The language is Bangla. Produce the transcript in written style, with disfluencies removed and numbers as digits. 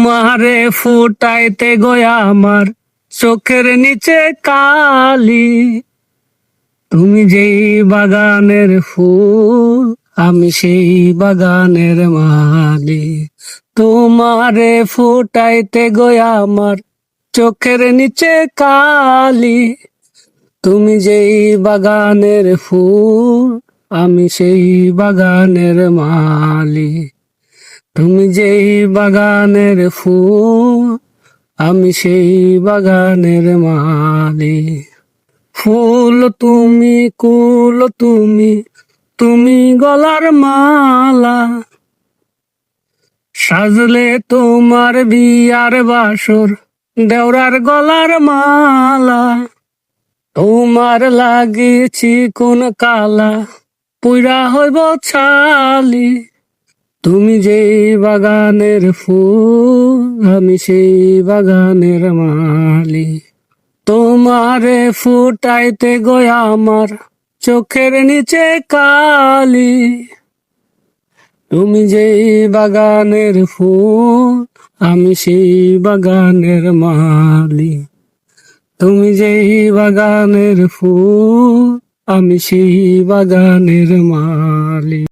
তোমারে ফুটাইতে গয়া আমার চোখের নিচে কালি। তুমি যেই বাগানের ফুল, আমি সেই বাগানের মালি। তোমারে ফুটাইতে গয়া আমার চোখের নিচে কালি। তুমি যেই বাগানের ফুল, আমি সেই বাগানের মালি। তুমি যেই বাগানের ফুল, আমি সেই বাগানের মালি। ফুল তুমি, কুল তুমি, তুমি গলার মালা। সাজলে তোমার বিয়ার বাসর, দেওরার গলার মালা। তোমার লাগিয়েছি কোন কালা, পুইরা হইব ছালি। তুমি যেই বাগানের ফুল, আমি সেই বাগানের মালি। তোমারে ফুটাইতে গয়া আমার চোখের নিচে কালি। তুমি যেই বাগানের ফুল, আমি সেই বাগানের মালি। তুমি যেই বাগানের ফুল, আমি সেই বাগানের মালি।